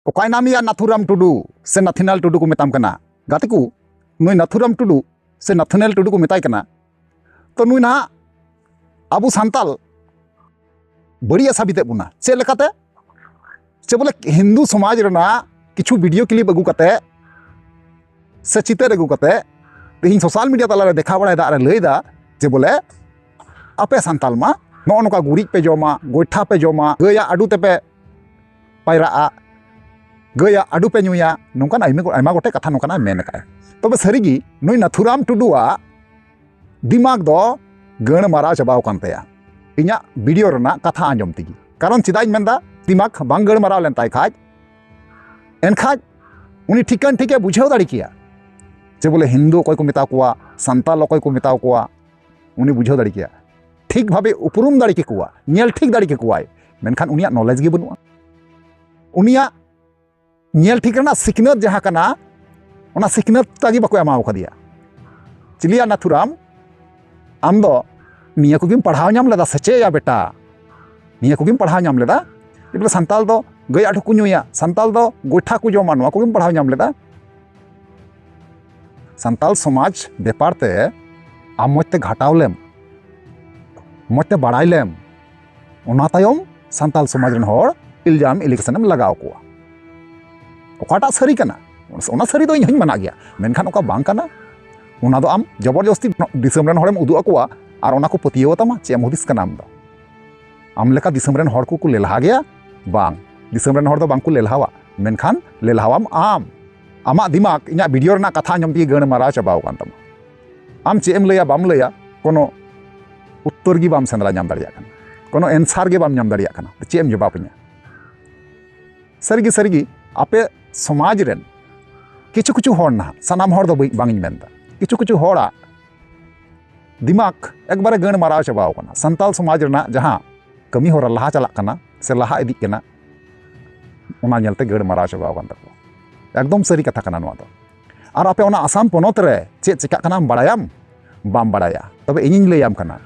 okay नामिया Nathuram Tudu से नाथिनाल टुडू को मेताम कना गाते को नुई नाथुराम टुडू से नाथिनाल टुडू को मेताय कना तो नुई ना अबू सांताल बड़ी साबिते बुना चे लेकाते चे बोले हिंदू समाज रना किछु वीडियो क्लिप अगू कते से चितर अगू कते तेहिं सोशल मीडिया तला रे देखा बड़ा दा रे लैदा जे बोले आपे सांताल मा नो नोका गुरिज पे जोमा गोइठा पे जोमा गया आडू ते पे पायरा गया आडू पे नुया नोंकान आयमा गोटे कथा नोंकाना मेन का तबे सरीगी नुई नाथुराम टुडुआ दिमाग दो गण मारा चबाव कान तया इन्या वीडियो रना कथा आंजम तिगी कारण चिदाई मेंदा दिमाग बांग गण मारा लेन ताय खाज एनखाज उनी ठिकन ठिके बुझाव दाड़ी किया जे बोले हिंदू कोई को मेता कोआ संताल कोई को मेता कोआ उनी बुझाव दाड़ी किया ठीक भावे उपरुम दाड़ी के कुआ नेल ठीक दाड़ी के कुआय मेनखान उनिया नॉलेज गे बनुआ उनिया नेल ठीक रना सिकनत जहां कना ओना सिकनत तागी बाको एमाव खदिया चिलिया नाथुराम आम दो निया को पढ़ाव नाम लेदा सचे या बेटा निया को पढ़ाव नाम लेदा बोले संताल दो गई आठू को नुया संताल दो गोइठा को जोमा नोआ को पढ़ाव नाम लेदा संताल समाज बेपार ते आम मजते घाटाव लेम मजते बड़ाई लेम ओना तायम संताल समाज रन होड़ इल्जाम इलेक्शनम लगाव कोआ ओकाटा सरी कना ओना सरी दो इᱧ माना गया मेनखान ओका बांग कना ओना दो आम जबरदस्ती दिसम रन होड़ेम उदु अकोआ और ओना को पतियो तमा चे हुदिस कना आम लेका दिसम रन होड़ को लेलहा गया बांग दिसम रन होड़ दो बांग को लेलहावा मेनखान लेलहावाम आम आमा दिमाग इᱧा वीडियो रना कथा आंजम ती गण मारा चबाव कान तमा आम चेम लैया बाम लैया कोनो उत्तर गी बाम सेंद्रा नाम दाड़िया कना कोनो एंसार गे बाम नाम दाड़िया कना चेम जवाब सरिगी आपे समाज रेन किछु किछु होड़ ना सनाम होड़ दो बांगिन मेनदा किछु किछु होड़ा दिमाग एक बारे गण मारा चबाव कना संताल समाज रना जहां कमी होरा लहा चला कना से लहा इदी कना ओना नेलते गण मारा चबाव कान तको एकदम सरी कथा कना नोआ दो और आपे ओना आसाम पोनोत रे चे चिका कना बाड़ायाम बाम बाड़ाया तबे इनिन लैयाम कना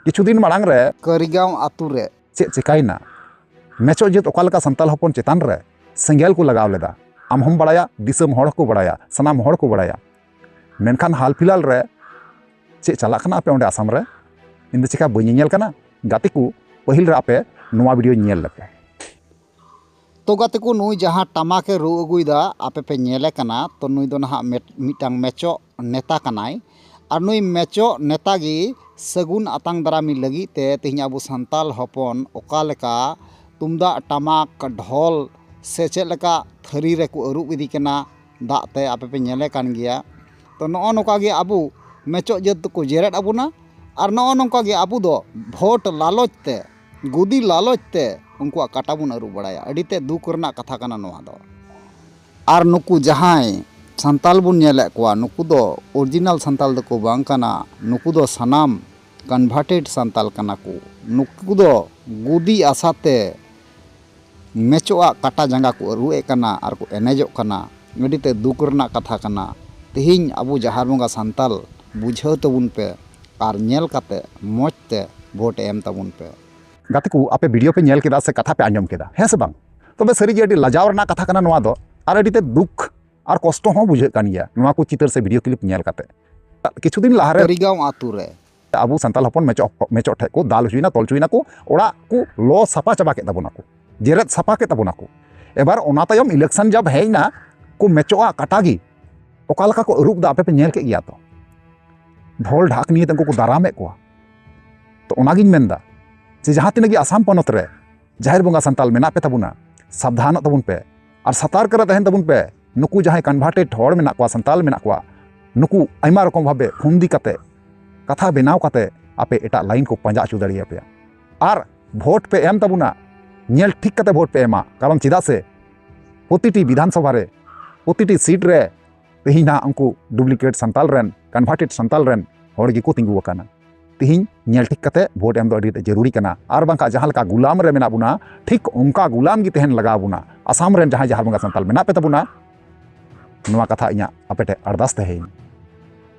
किछु दिन मांग रे करिगांव आतु रे चे चिकाइना मेचो जेत ओकालका संताल हपन चेतान रे सेंगेल को लगाव लेदा आम हम बड़ाया दिसम होड़ को बड़ाया सनाम होड़ को बड़ाया मेनखान हाल फिलहाल रे चे चला कना आपे ओंडे आसाम रे इन दो चिका बनी नेल कना गाते को पहिल रे आपे नोआ वीडियो नेल लगे तो गाते को नुई जहां टमाके रू अगुइदा आपे पे नेले कना तो नुई दो नहा मिटांग मेचो नेता कनाय और नुई मेचो नेता गी सगुन आतांग दारामी लगी ते तेहिं अबो संताल हपन ओकालेका तुमदा टमाक ढोल से चेलका थरी रे को अरूब इदी कना दाते आपे पे नेले कान गया तो नो नोका गे अबो मेचो जत को जेरेट अबुना और नो नोका गे अबो दो भोट लालच ते गुदी लालच ते उनको काटा बुन अरूब बड़ाया अड़ीते दुख रना कथा कना नोआ दो और नुकु जहाय संताल बुन नेले कोआ नुकु दो ओरिजिनल संताल दो को बांग कना नुकु दो सनाम कन्वर्टेड संताल कना को नुकु दो गुदी आसाते मेचोआ काटा जंगा को रुए कना और को एनेजो कना अड़ीते दुख रना कथा कना तेहिं अबो जहार बंगा संताल बुझाव तबुन पे और नेल काते मजते भोट एम तबुन पे गाते को आपे वीडियो पे नेल केदा से कथा पे आंजम केदा है से बांग तबे सरीगी अडी लजाव रना कथा कना नोआ दो और अडीते दुख और कष्ट हो बुझे कान गया नोआ को चितर से वीडियो क्लिप नेल काते किछु दिन लहारे करिगांव आतु रे अबो संताल हपन मेचो ठे को दाल हुईना तोल चुईना को ओड़ा को लो सपा चबा के तबुना को जेरेत सपा के तबुना को एबार ओना तायम इलेक्शन जब हेना को मेचोआ काटागी ओकालका को अरूब दा आपे पे नेल के गया तो ढोल ढाक निये तंको को दारामे को तो ओनागिन मेनदा जे जहां तिनगी आसाम पनत रे जाहिर बंगा संताल मेना पे तबुना सावधान तबुन पे और सतार कर तहन तबुन पे नुकु जहां कन्वर्टेड होड़ मेना को संताल मेना को नुकु आयमा रकम भावे फुंदी कते कथा बेनाव कते आपे एटा लाइन को पंजा अचु दाड़िया पे और भोट पे एम तबुना नेल ठीक कते भोट पे एमा कारण चिदा से प्रतिटी विधानसभा रे प्रतिटी सीट रे तेहिना उनको डुप्लीकेट संताल रेन कन्वर्टेड संताल रेन होड़ गी को तिंगु वकाना तेहिं नेल ठीक कते भोट एम दो अडी जरूरी कना और बांका जहां लका गुलाम रे मेना बुना ठीक उनका गुलाम गी तेहन लगा बुना आसाम रेन जहां जहां बंगा संताल मेना पे तबुना नोआ कथा इñा अपेटे अरदास तहेन